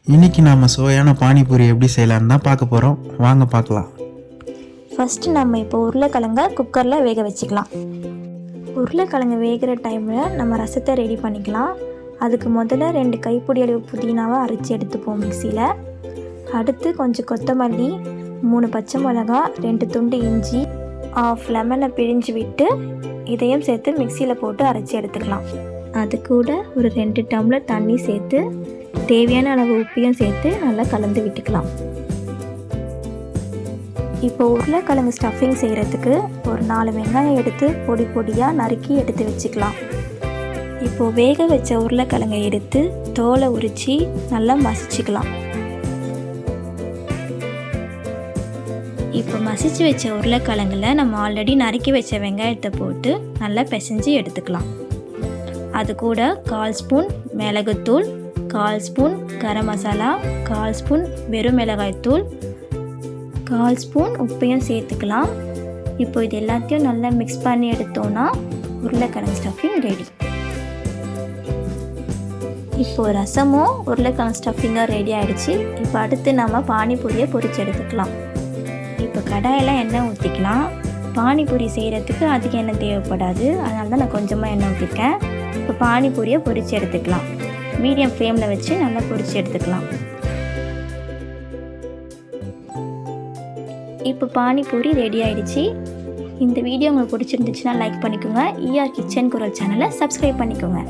இன்றைக்கி நாம் சுவையான பானிபூரி எப்படி செய்யலான்னு தான் பார்க்க போகிறோம். வாங்க பார்க்கலாம். ஃபஸ்ட்டு நம்ம இப்போ உருளைக்கிழங்க குக்கரில் வேக வச்சுக்கலாம். உருளைக்கிழங்கு வேகிற டைமில் நம்ம ரசத்தை ரெடி பண்ணிக்கலாம். அதுக்கு முதல்ல 2 கைப்பிடி அளவு புதினாவை அரைச்சி எடுத்துப்போம் மிக்சியில். அடுத்து கொஞ்சம் கொத்தமல்லி, 3 பச்சை மிளகா, 2 துண்டு இஞ்சி, 1/2 லெமனை பிழிஞ்சு விட்டு இதையும் சேர்த்து மிக்சியில் போட்டு அரைச்சி எடுத்துக்கலாம். அது கூட ஒரு 2 டம்ளர் தண்ணி சேர்த்து தேவையான அளவு உப்பையும் சேர்த்து நல்லா கலந்து விட்டுக்கலாம். இப்போ உருளைக்கிழங்கு ஸ்டஃபிங் செய்கிறதுக்கு ஒரு 4 வெங்காயம் எடுத்து பொடி பொடியாக நறுக்கி எடுத்து வச்சுக்கலாம். இப்போது வேக வச்ச உருளைக்கிழங்கை எடுத்து தோலை உரித்து நல்லா மசிச்சுக்கலாம். இப்போ மசிச்சு வச்ச உருளைக்கிழங்குல நம்ம ஆல்ரெடி நறுக்கி வச்ச வெங்காயத்தை போட்டு நல்லா பிசைஞ்சு எடுத்துக்கலாம். அது கூட 1/4 ஸ்பூன் மிளகுத்தூள், 1/4 ஸ்பூன் கரம் மசாலா, 1/4 ஸ்பூன் வெறும் மிளகாய்த்தூள், 1/4 ஸ்பூன் உப்பையும் சேர்த்துக்கலாம். இப்போ இது எல்லாத்தையும் நல்லா மிக்ஸ் பண்ணி எடுத்தோன்னா உருளைக்கிழங்கு ஸ்டஃபிங் ரெடி. இப்போது ரசமும் உருளைக்கிழங்கு ஸ்டஃபிங்காக ரெடி ஆகிடுச்சு. இப்போ அடுத்து நம்ம பானிபூரியை பொரிச்சு எடுத்துக்கலாம். இப்போ கடாயில் எண்ணெய் ஊற்றிக்கலாம். பானிபூரி செய்கிறதுக்கு அதிக எண்ணெய் தேவைப்படாது, அதனால தான் நான் கொஞ்சமாக எண்ணெய் ஊற்றிருக்கேன். இப்போ பானிபூரியை பொரிச்சு எடுத்துக்கலாம். மீடியம் ஃப்ளேமில் வச்சு நல்லா பொரிச்சு எடுத்துக்கலாம். இப்போ பானிபூரி ரெடி ஆகிடுச்சு. இந்த வீடியோ உங்களுக்கு பிடிச்சிருந்துச்சுன்னா லைக் பண்ணிக்கோங்க. ER கிச்சன் குரல் சேனலை சப்ஸ்கிரைப் பண்ணிக்கோங்க.